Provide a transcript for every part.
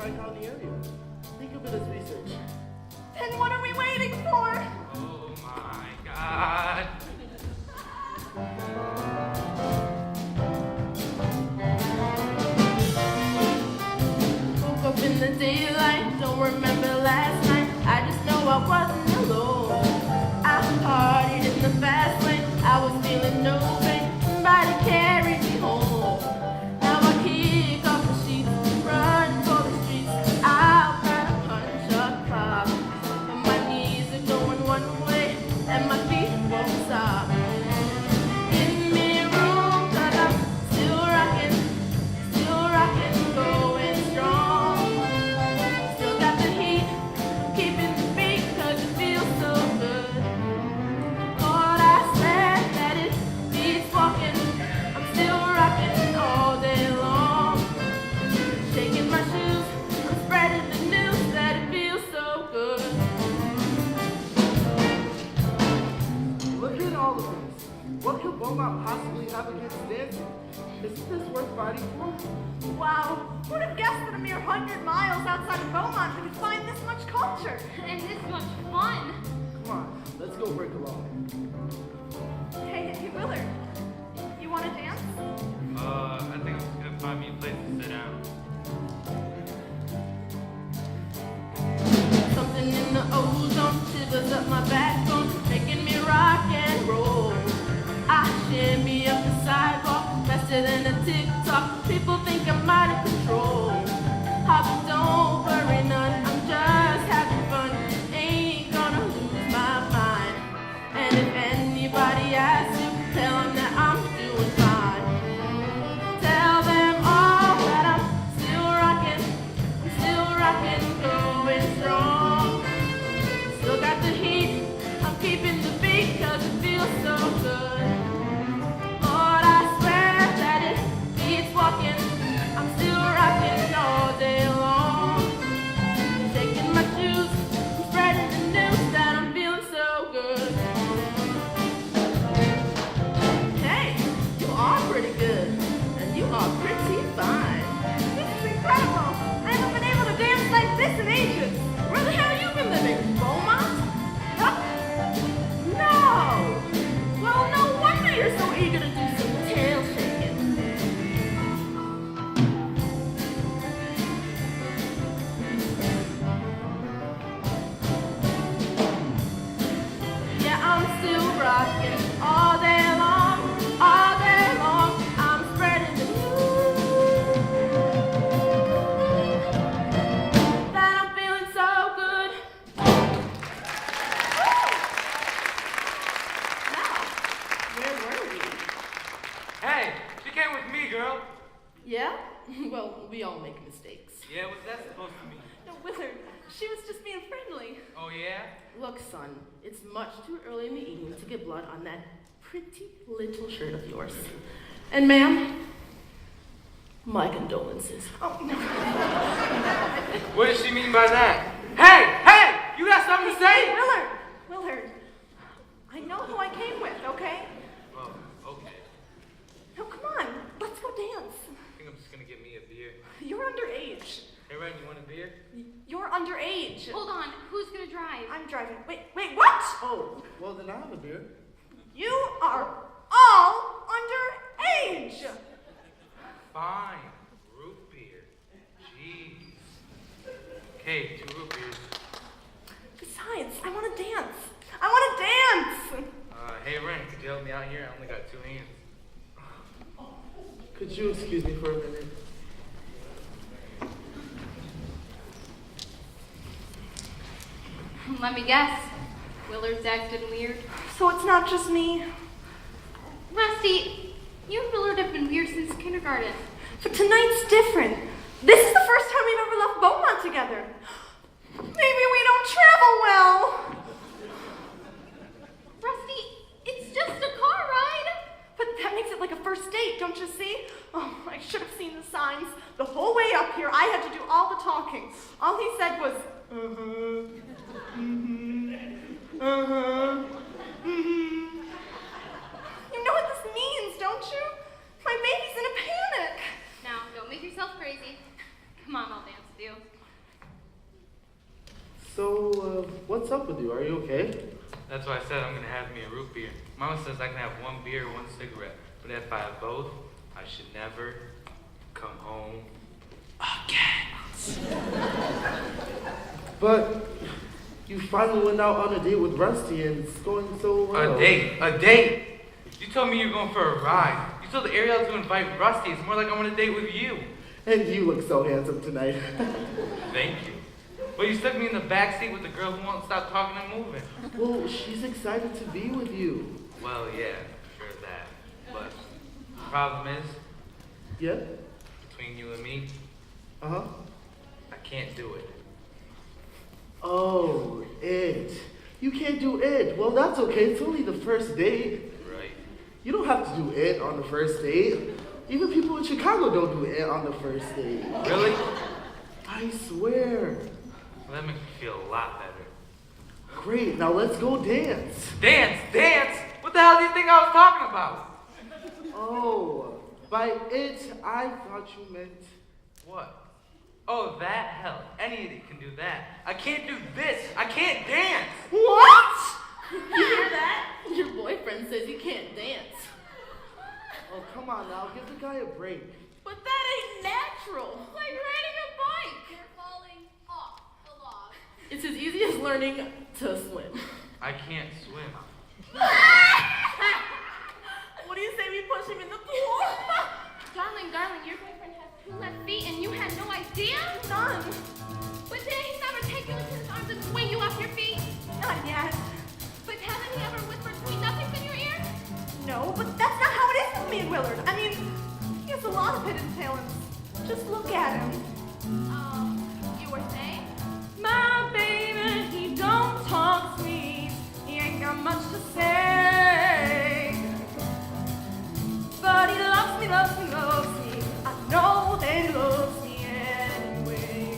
Tri-County area. Think of it as research. Then what are we waiting for? Oh my God. Woke up in the daylight, don't remember last night. I just know I wasn't alone. I partied in the fast lane, I was feeling no pain. Somebody carried me home. Now I kick off the sheets, run for the streets. I'll try to punch a clock. And my knees are going one way, and my feet won't stop. Give me room, 'cause I'm still rocking, going strong. Still got the heat, keeping the beat, 'cause it feels so good. Lord, I swear that it beats walking. I'm still rocking all day long. Shaking my shoes, I'm spreading the news that it feels so good. Look at all of this. What could Beaumont possibly have against dancing? Isn't this worth fighting for? Wow, would have guessed that a mere 100 miles outside of Beaumont we could find this much culture. And this much fun. Come on, let's go break along. Hey, Willard, you want to dance? I think I'm just gonna find me a place to sit down. Something in the ozone shivers up my backbone, making me rock and roll. I shimmy up the sidewalk, faster than a tick-tock. People think I'm out of control. But don't worry none, I'm just having fun. Ain't gonna lose my mind. And if anybody asks you, tell them that I'm doing fine. Tell them all that I'm still rocking, going strong. Still got the heat, I'm keeping the beat, 'cause it feels so good. Lord, I swear that it beats walking. I'm still rocking all day long. Shaking my shoes, I'm spreading the news that I'm feeling so good. Hey, you are pretty good, and you are pretty fine. This is incredible. I haven't been able to dance like this in ages. Where the hell have you been living? Beaumont? Huh? No! Well, no wonder you're so eager to do some tail shaking. Yeah, I'm still rocking all day long, all day long. I'm spreading the news that I'm feeling so good. Now, where were we? Hey, she came with me, girl. Yeah? Well, we all make mistakes. Yeah, what's that supposed to mean? No, Willard, she was just being friendly. Oh yeah? Look, son, it's much too early in the evening to get blood on that pretty little shirt of yours. And ma'am, my condolences. Oh, no. What does she mean by that? Hey! You got something to Hey, say? Willard, I know who I came with, okay? Oh, okay. No, come on, let's go dance. I think I'm just gonna get me a beer. You're underage. Hey, Ren, you want a beer? You're underage. Hold on, who's gonna drive? I'm driving. Wait, what? Oh, well then I have a beer. You are all underage. Fine. Root beer. Jeez. Okay, 2 root beers. Besides, I want to dance. Hey, Ren, could you help me out here? I only got 2 hands. Could you excuse me for a minute? Let me guess. Willard's acting weird. So it's not just me. Rusty, you and Willard have been weird since kindergarten. But tonight's different. This is the first time we've ever left Beaumont together. Maybe we don't travel well. Rusty, it's just a car ride. But that makes it like a first date, don't you see? Oh, I should have seen the signs. The whole way up here, I had to do all the talking. All he said was, You know what this means, don't you? My baby's in a panic. Now, don't make yourself crazy. Come on, I'll dance with you. So, what's up with you? Are you okay? That's why I said I'm gonna have me a root beer. Mama says I can have one beer, one cigarette, but if I have both, I should never come home again. But you finally went out on a date with Rusty and it's going so well. A date. You told me you're going for a ride. You told Ariel to invite Rusty. It's more like I want a date with you. And you look so handsome tonight. Thank you. But you stuck me in the back seat with the girl who won't stop talking and moving. Well, she's excited to be with you. Well, yeah, sure that. But the problem is, Yeah? between you and me, Uh-huh. I can't do it. Oh, it. You can't do it. Well, that's okay. It's only the first date. Right? You don't have to do it on the first date. Even people in Chicago don't do it on the first date. Really? I swear. Well, that makes me feel a lot better. Great, now let's go dance. Dance? What the hell do you think I was talking about? Oh, by it, I thought you meant... What? Oh, that? Hell, any idiot can do that. I can't do this. I can't dance. What? You hear that? Your boyfriend says you can't dance. Oh, come on now, give the guy a break. But that ain't natural. Like riding a bike. You're falling off the log. It's as easy as learning to swim. I can't swim. What do you say we push him in the pool? Darling, your boyfriend has 2 left feet and you had no idea? None. But did he never take you into his arms and swing you off your feet? Not yet. But hasn't he ever whispered sweet nothings in your ear? No, but that's not how it is with me and Willard. I mean, he has a lot of hidden talents. Just look at him. You were saying? My baby, he don't talk sweet. He ain't got much to say. But he loves me. I know that he loves me anyway.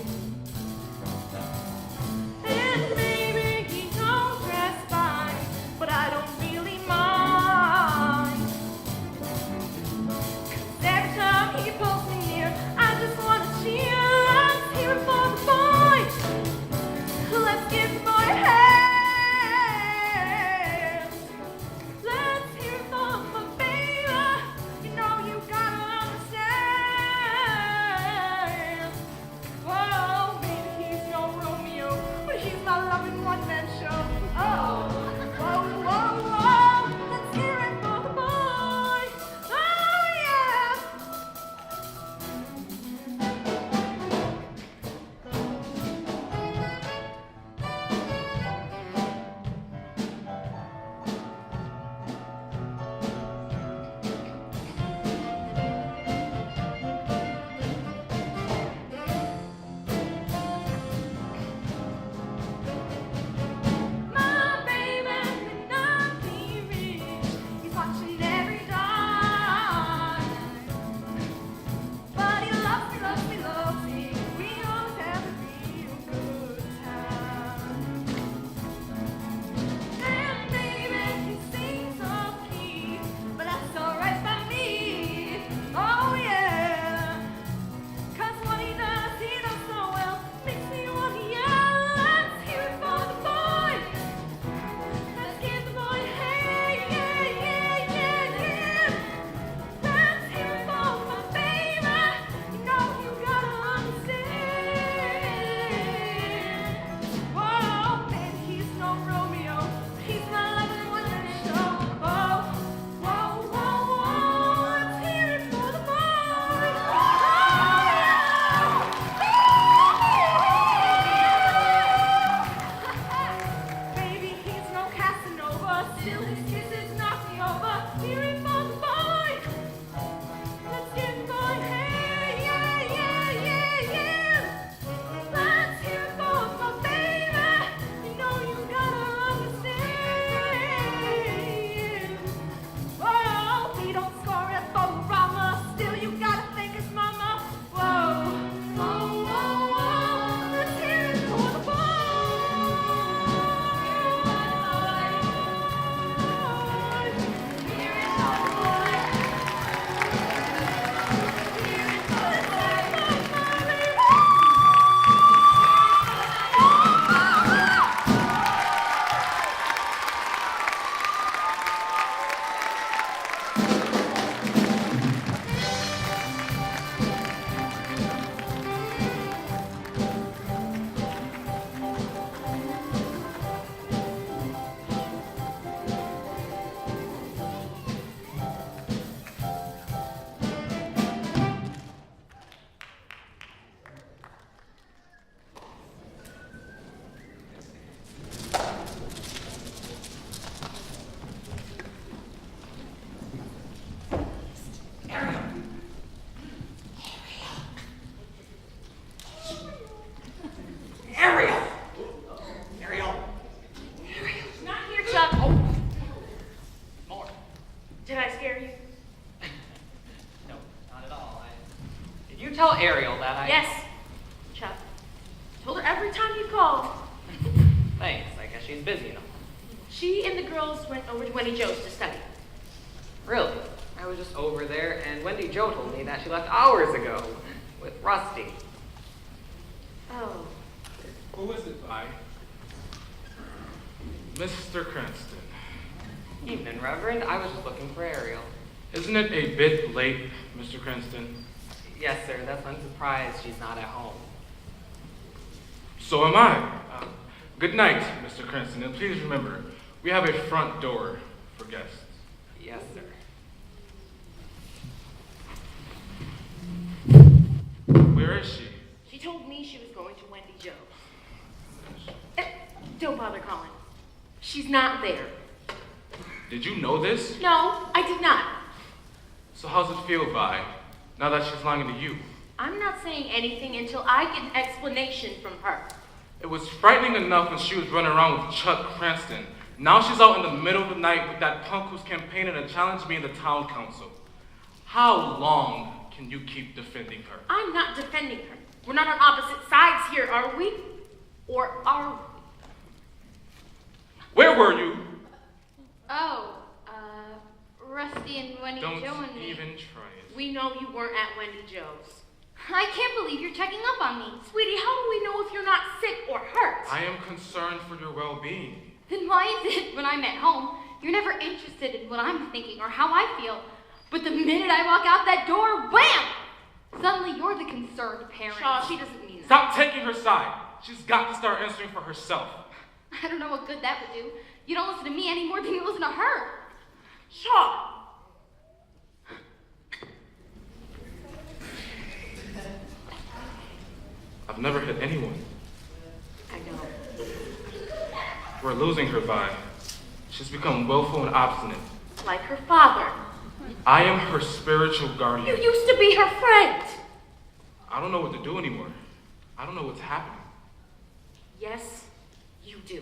Ariel! Ariel! Not here, Chuck. Oh! More. Did I scare you? No, not at all. Did you tell Ariel that I... Yes, Chuck. Told her every time you called. Thanks, I guess she's busy enough. She and the girls went over to Wendy Joe's to study. Really? I was just over there, and Wendy Jo told me that she left hours ago with Rusty. Oh. Who is it, Vi? Mr. Cranston. Evening, Reverend. I was just looking for Ariel. Isn't it a bit late, Mr. Cranston? Yes, sir. That's why I'm surprised she's not at home. So am I. Good night, Mr. Cranston, and please remember, we have a front door for guests. Yes, sir. Where is she? She told me she was going to Wendy Joe's. Don't bother calling. She's not there. Did you know this? No, I did not. So how's it feel, Vi, now that she's lying to you? I'm not saying anything until I get an explanation from her. It was frightening enough when she was running around with Chuck Cranston. Now she's out in the middle of the night with that punk who's campaigning to challenge me in the town council. How long can you keep defending her? I'm not defending her. We're not on opposite sides here, are we? Or are we? Where were you? Oh, Rusty and Wendy Don't Joe and me. even try it. We know you weren't at Wendy Joe's. I can't believe you're checking up on me. Sweetie, how do we know if you're not sick or hurt? I am concerned for your well-being. Then why is it when I'm at home, you're never interested in what I'm thinking or how I feel, but the minute I walk out that door, wham! Suddenly you're the concerned parent. Shaw, she doesn't mean that. Stop taking her side. She's got to start answering for herself. I don't know what good that would do. You don't listen to me any more than you listen to her. Shaw! I've never hit anyone. I know. We're losing her, Vi. She's become willful and obstinate. Like her father. I am her spiritual You guardian. used to be her friend. I don't know what to do anymore. I don't know what's happening. Yes, you do.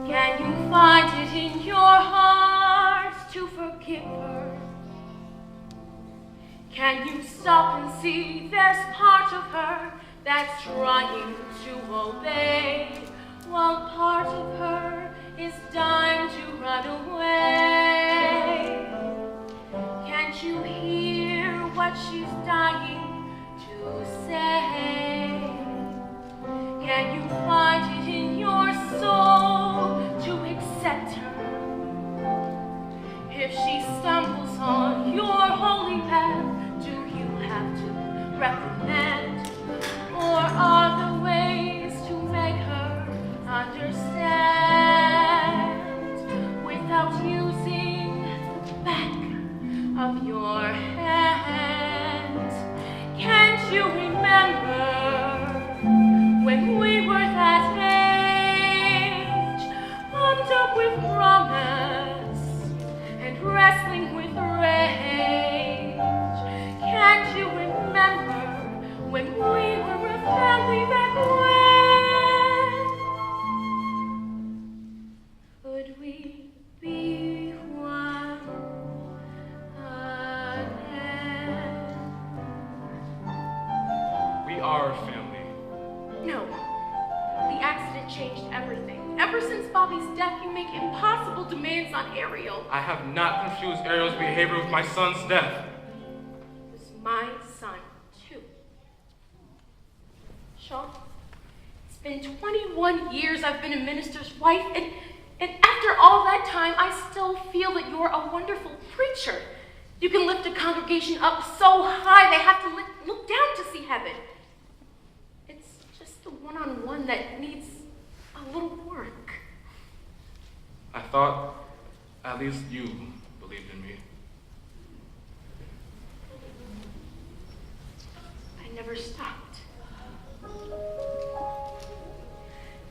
Can you find it in your heart to forgive her? Can you stop and see there's part of her that's trying to obey, while part of her is dying to run away? Can't you hear what she's dying to say? Can you find it in your soul to accept her? If she stumbles on your holy path, do you have to reprimand? Or are there ways to make her understand without using the back of your hand? Can't you remember when we were that age, pumped up with promise and wrestling with rage? Can't you remember when we were a family back when? Could we be one again? We are a family. No. The accident changed everything. Ever since Bobby's death, you make impossible demands on Ariel. I have not confused Ariel's behavior with my son's death. It was my son, too. Sean, it's been 21 years I've been a minister's wife, and after all that time, I still feel that you're a wonderful preacher. You can lift a congregation up so high they have to look down to see heaven. It's just the one-on-one that needs a little work. I thought at least you believed in me. I never stopped.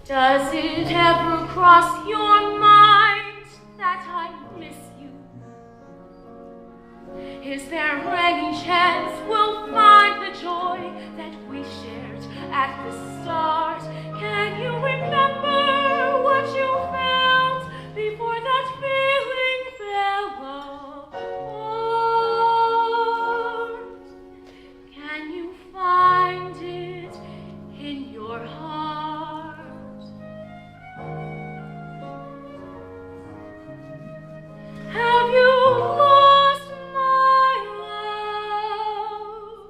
Does it ever cross your mind that I miss you? Is there any chance we'll find the joy that we at the start. Can you remember what you felt before that feeling fell apart? Can you find it in your heart? Have you lost my love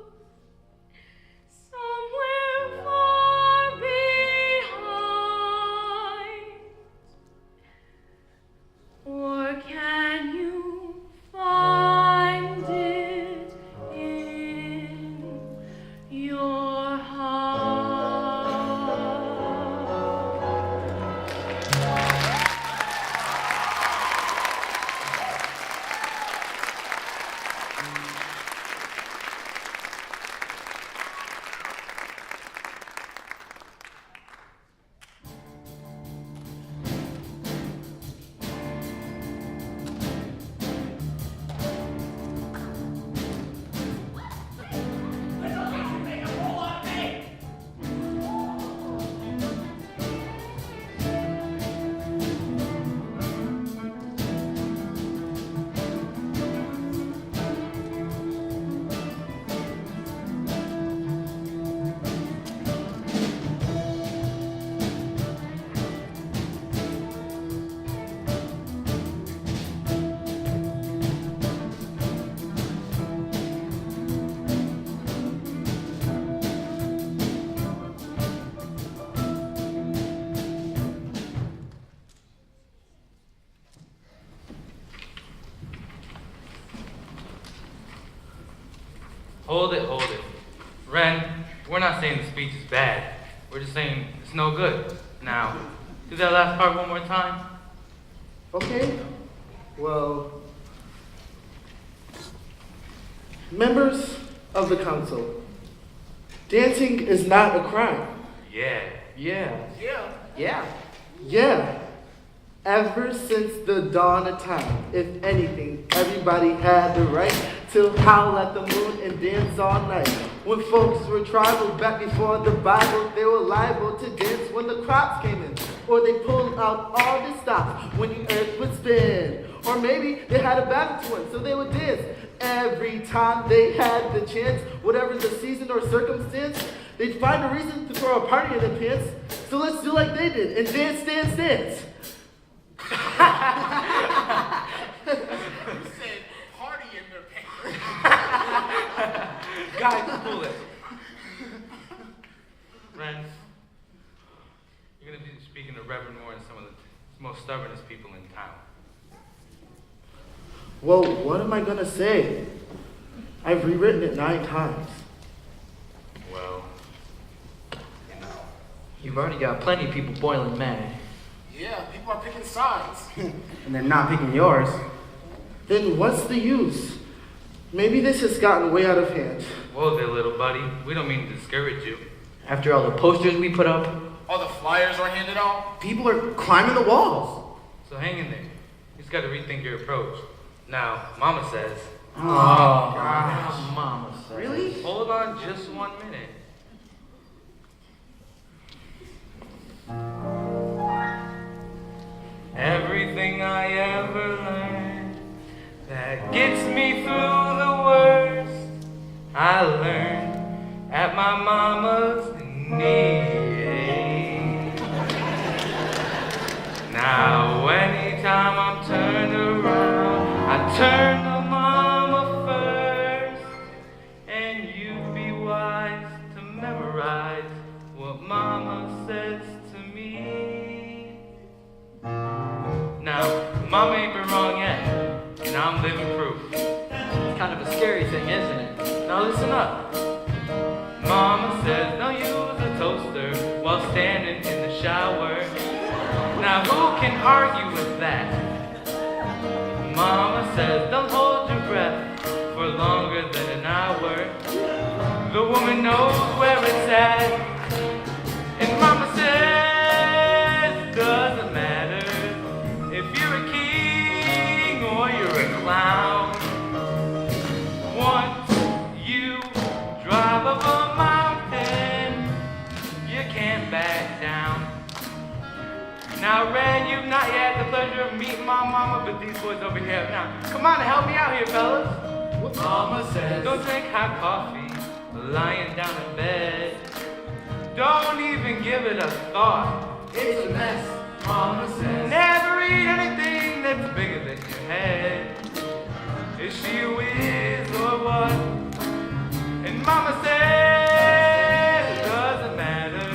somewhere far behind? Or can you find it in your heart? Hold it. Ren, we're not saying the speech is bad. We're just saying it's no good. Now, do that last part one more time. Okay, well, members of the council, dancing is not a crime. Yeah. Yeah, ever since the dawn of time, if anything, everybody had the right to howl at the moon and dance all night. When folks were tribal back before the Bible, they were liable to dance when the crops came in. Or they pulled out all the stops when the earth would spin. Or maybe they had a battle to win, so they would dance. Every time they had the chance, whatever the season or circumstance, they'd find a reason to throw a party in their pants. So let's do like they did and dance. You said party in their pants. Guys, pull it. Friends, you're going to be speaking to Reverend Moore and some of the most stubbornest people in town. Well, what am I gonna say? I've rewritten it 9 times. Well, You've already got plenty of people boiling mad. Yeah, people are picking sides. And they're not picking yours. Then what's the use? Maybe this has gotten way out of hand. whoa there, little buddy. We don't mean to discourage you. After all the posters we put up, All the flyers are handed out. people are climbing the walls. So hang in there. You just got to rethink your approach. Now, Mama says, Oh, gosh. Mama said. Really? hold on just 1 minute. Everything I ever learned that gets me through the worst, I learned at my mama's knee. Now anytime I'm turned around, I turn to mama first, and you'd be wise to memorize what mama says to me. Now, mama ain't been wrong yet, and I'm living proof. It's kind of a scary thing, isn't it? Now listen up. Mama says don't use a toaster while standing in the shower. Now who can argue with that? Mama says don't hold your breath for longer than an hour. The woman knows where it's at. And mama says doesn't matter if you're a king or you're a clown. Once you drive up a mountain, meet my mama, but these boys over here now. Come on, help me out here, fellas. What mama says? Don't drink hot coffee, lying down in bed. Don't even give it a thought. It's a mess, mama says. Never eat anything that's bigger than your head. Is she a whiz or what? And mama says it doesn't matter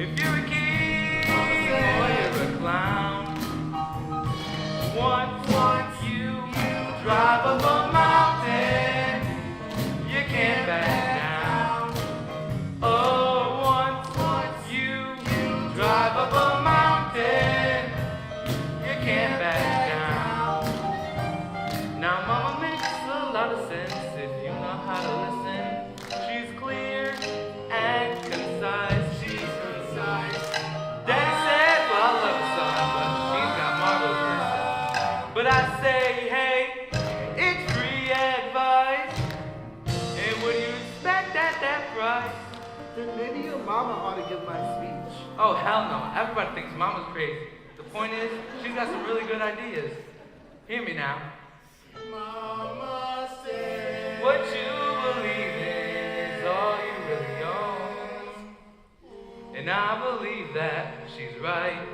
if you're a king or you're a clown. Once you drive up a mountain, you can't back down. Oh, once you drive up a mountain, you can't back down. Now mama makes a lot of sense if you know how to listen. She's clear and concise. She's concise. Daddy said, well, I love her son, but she's got marbles missing. But I say, hey, it's free advice. And what do you expect at that price? Then maybe your mama ought to give my speech. Oh, hell no. Everybody thinks mama's crazy. The point is, she's got some really good ideas. Hear me now. Mama says. What you believe in is all you really own. And I believe that she's right.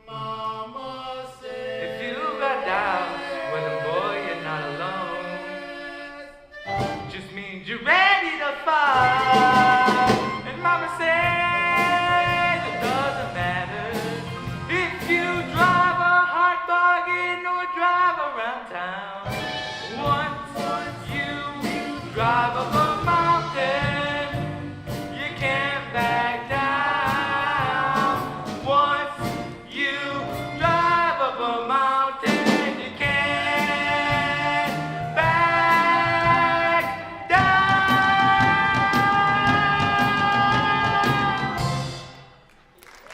Mama says. If you got doubts, well then boy, you're not alone. Just means you're ready to fight. And mama says it doesn't matter if you drive a hot bargain or drive around town. Once you drive up a mountain, you can't back down. Once you drive up a mountain, you can't back down.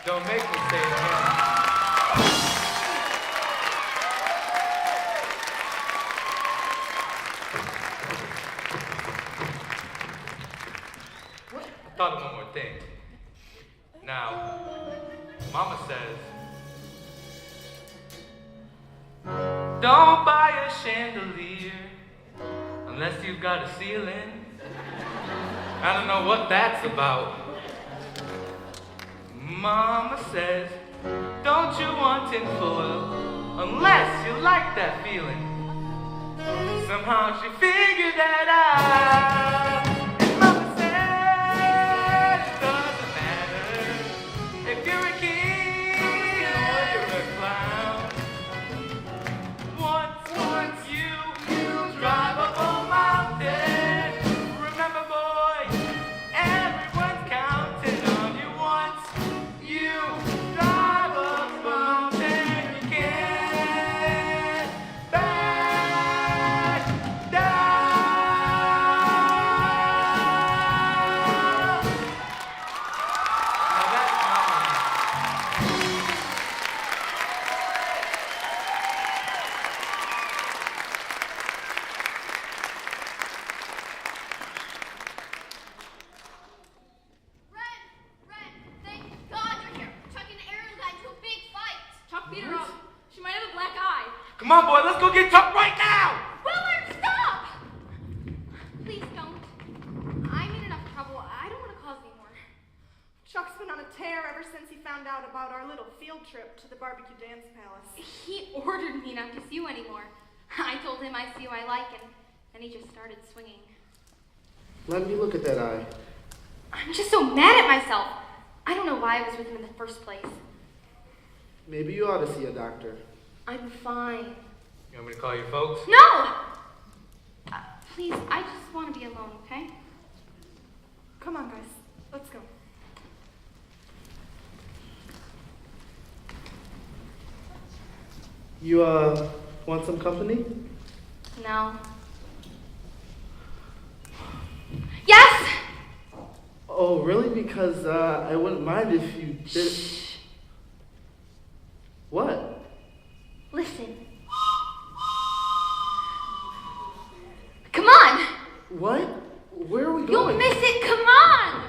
Don't make me say it again. I thought of one more thing. Now, mama says, don't buy a chandelier unless you've got a ceiling. I don't know what that's about. Mama says, don't you want tinfoil unless you like that feeling. Somehow she figured that out. And mama says it doesn't matter if you're a king or you're a clown. Once you drive up a mountain, remember boy, everyone's counting on you. Once you drive up a mountain, you can't back down. Now that's mama. Ren, thank God you're here. Chuck and Aaron got into a big fight. Chuck beat her up. She might have a black eye. Come on, boy, let's go get Chuck right now! Willard, stop! Please don't. I'm in enough trouble. I don't want to cause any more. Chuck's been on a tear ever since he found out about our little field trip to the barbecue dance palace. He ordered me not to see you anymore. I told him I see you I like, and then he just started swinging. Let me look at that eye. I'm just so mad at myself. I don't know why I was with him in the first place. Maybe you ought to see a doctor. I'm fine. You want me to call your folks? No! Please, I just want to be alone, okay? Come on, guys. Let's go. You, want some company? No. Yes! Oh, really? Because, I wouldn't mind if you did. What? Listen. Come on! What? Where are we You'll going? miss it, come on!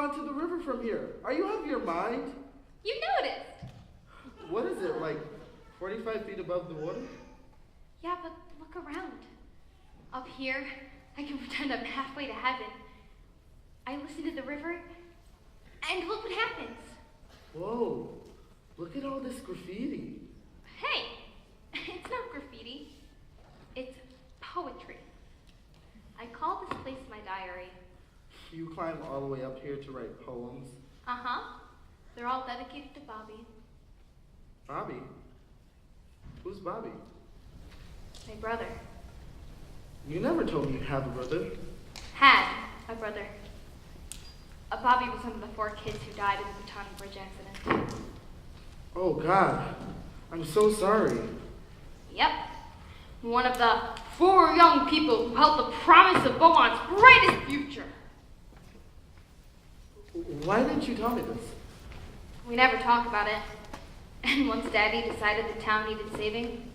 gone to the river from here. Are you out of your mind? You noticed. What is it, like 45 feet above the water? Yeah, but look around. Up here, I can pretend I'm halfway to heaven. I listen to the river, and look what happens. Whoa, look at all this graffiti. Hey, it's not graffiti. It's poetry. I call this place my diary. You climb all the way up here to write poems. Uh-huh. They're all dedicated to Bobby. Bobby? Who's Bobby? My brother. You never told me you have a brother. Had a brother. Bobby was one of the 4 kids who died in the Batani Bridge accident. Oh, God. I'm so sorry. Yep. One of the 4 young people who held the promise of Beaumont's brightest future. Why didn't you tell me this? We never talk about it. And once Daddy decided the town needed saving,